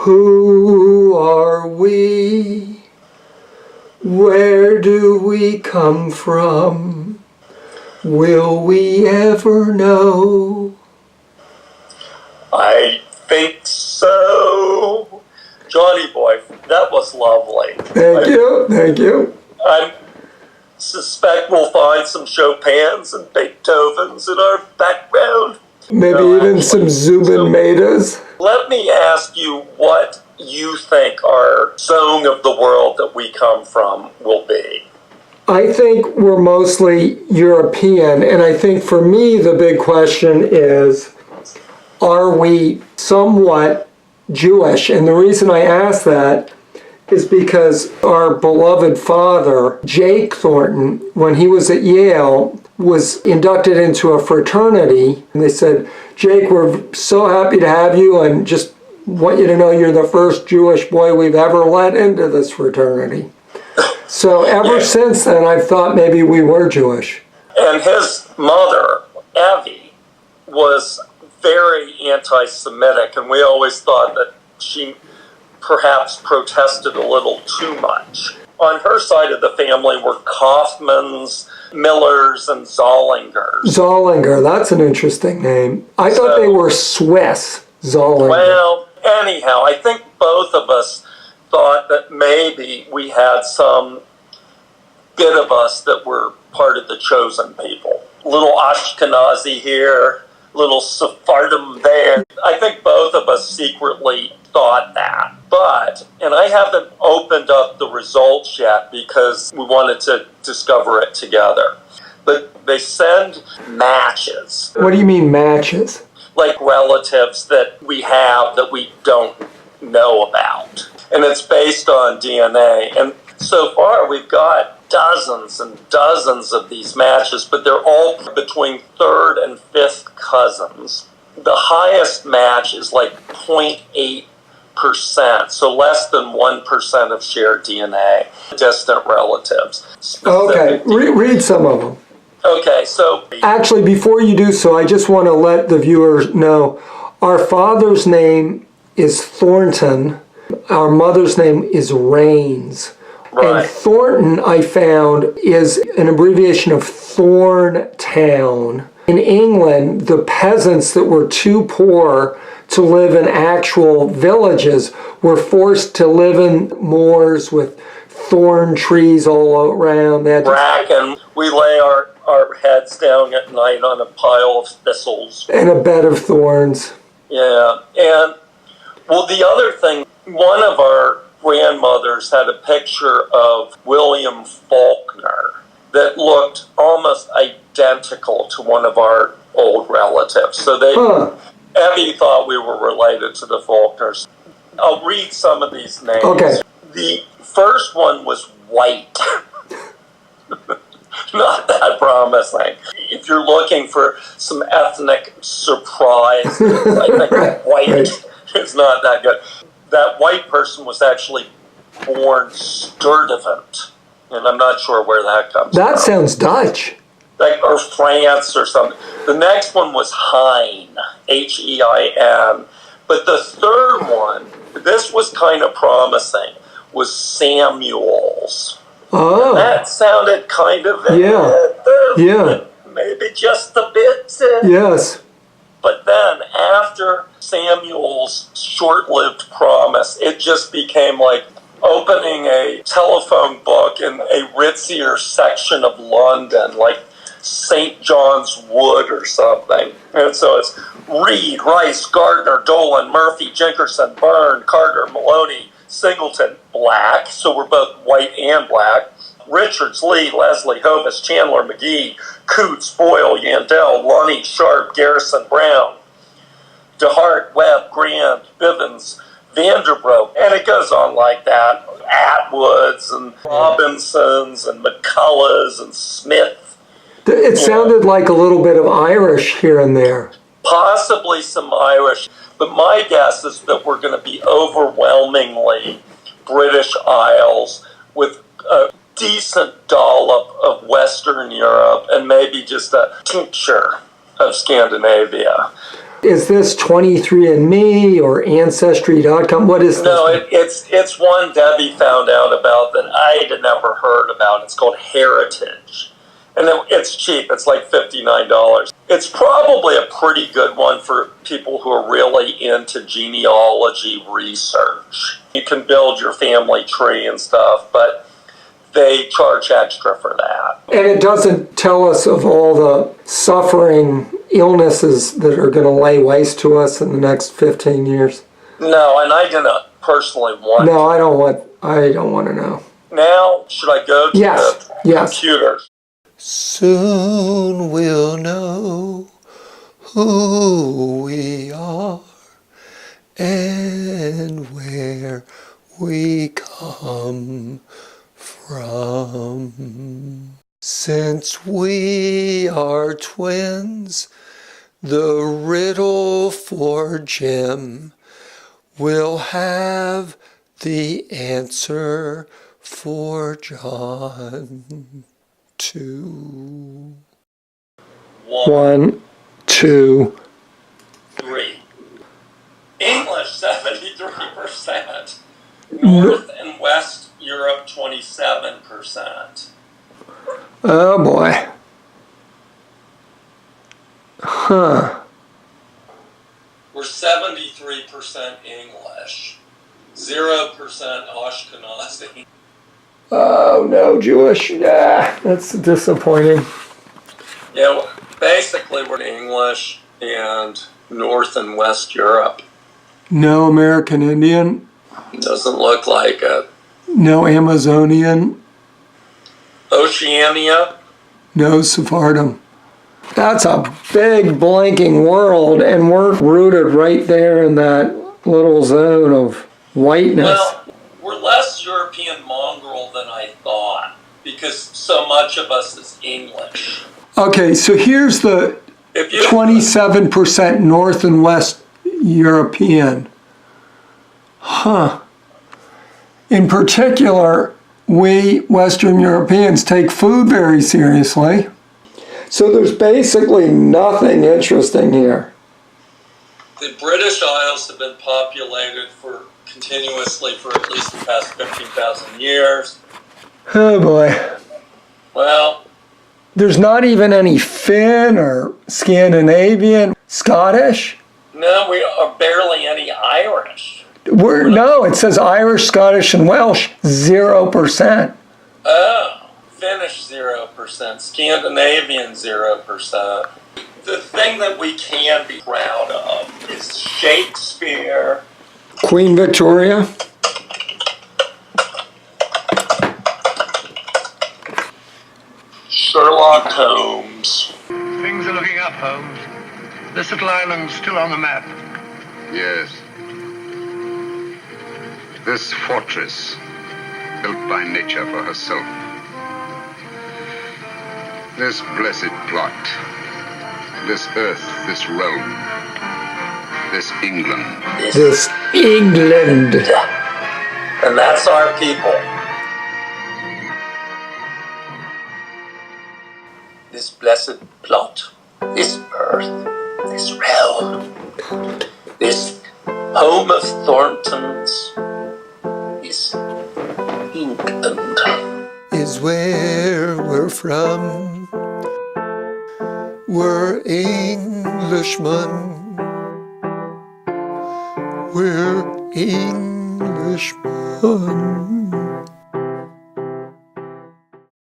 Who are we? Where do we come from? Will we ever know? I think so. Johnny boy, that was lovely. Thank you. I suspect we'll find some Chopins and Beethovens in our background. Maybe even some Zubin Medas. Let me ask you what you think our zone of the world that we come from will be. I think we're mostly European, and I think for me the big question is, are we somewhat Jewish? And the reason I ask that is because our beloved father, Jake Thornton, when he was at Yale, was inducted into a fraternity. And they said, Jake, we're so happy to have you and just want you to know you're the first Jewish boy we've ever let into this fraternity. So ever since then, I've thought maybe we were Jewish. And his mother, Evie, was very anti-Semitic, and we always thought that she perhaps protested a little too much. On her side of the family were Kaufmans, Millers, and Zollingers. Zollinger, that's an interesting name. I thought they were Swiss, Zollinger. Well, anyhow, I think both of us thought that maybe we had some bit of us that were part of the chosen people. Little Ashkenazi here, little Sephardim there. I think both of us secretly thought that. But, and I haven't opened up the results yet because we wanted to discover it together. But they send matches. What do you mean matches? Like relatives that we have that we don't know about. And it's based on DNA. And so far we've got dozens and dozens of these matches, but they're all between third and fifth cousins. The highest match is like 0.8%, so less than 1% of shared DNA, distant relatives. Okay, read some of them. Okay, so... Actually, before you do so, I just want to let the viewers know, our father's name is Thornton, our mother's name is Rains. Right. And Thornton, I found, is an abbreviation of Thorntown. In England, the peasants that were too poor to live in actual villages were forced to live in moors with thorn trees all around. Bracken. We lay our heads down at night on a pile of thistles. And a bed of thorns. Yeah. And, well, the other thing, one of our grandmothers had a picture of William Faulkner that looked almost identical to one of our old relatives. So Evie thought we were related to the Faulkners. I'll read some of these names. Okay. The first one was White. Not that promising. If you're looking for some ethnic surprise, I think White is not that good. That White person was actually born Sturdivant, and I'm not sure where that comes from. That sounds Dutch. Or France or something. The next one was Hein, H-E-I-N. But the third one, this was kind of promising, was Samuels. Oh. And that sounded kind of... Yeah. Maybe just a bit. Yes. But then, after Samuel's short-lived promise, it just became like opening a telephone book in a ritzier section of London, like St. John's Wood or something. And so it's Reed, Rice, Gardner, Dolan, Murphy, Jenkerson, Byrne, Carter, Maloney, Singleton, Black, so we're both white and black, Richards, Lee, Leslie, Hovis, Chandler, McGee, Coots, Boyle, Yandell, Lonnie, Sharp, Garrison, Brown, DeHart, Webb, Grand, Bivens, Vanderbroek, and it goes on like that. Atwoods and Robinsons and McCullough and Smith. It sounded like a little bit of Irish here and there. Possibly some Irish, but my guess is that we're going to be overwhelmingly British Isles with a decent dollop of Western Europe and maybe just a tincture of Scandinavia. Is this 23andMe or Ancestry.com? What is this? No, it's one Debbie found out about that I had never heard about. It's called Heritage. And it's cheap. It's like $59. It's probably a pretty good one for people who are really into genealogy research. You can build your family tree and stuff, but they charge extra for that. And it doesn't tell us of all the suffering illnesses that are going to lay waste to us in the next 15 years. No, and I didn't personally want No, I don't want to know. Now, should I go to the computer? Soon we'll know who we are and where we come from. Since we are twins, the riddle for Jim will have the answer for John. 2. 1, 2, 3. English 73%. North and West Europe 27%. Oh boy. Huh. We're 73% English. 0% Ashkenazi. Oh no, Jewish. Yeah, that's disappointing. Yeah, basically we're English and North and West Europe. No American Indian. Doesn't look like it. No Amazonian. Oceania. No Sephardim. That's a big blanking world, and we're rooted right there in that little zone of whiteness. Well, we're less European mongrel than I thought, because so much of us is English. Okay, so here's the 27% North and West European. Huh. In particular, we Western Europeans take food very seriously. So there's basically nothing interesting here. The British Isles have been populated continuously for at least the past 15,000 years. Oh boy. Well, there's not even any Finn or Scandinavian, Scottish. No, we are barely any Irish. No, it says Irish, Scottish, and Welsh, 0%. Oh, Finnish 0%, Scandinavian 0%. The thing that we can be proud of is Shakespeare, Queen Victoria, Sherlock Holmes. Things are looking up, Holmes. This little island's still on the map. Yes. This fortress, built by nature for herself. This blessed plot. This earth, this realm. This England. This England. And that's our people. This blessed plot, this earth, this realm, this home of Thorntons, is England. Is where we're from. We're Englishmen. We're Englishmen.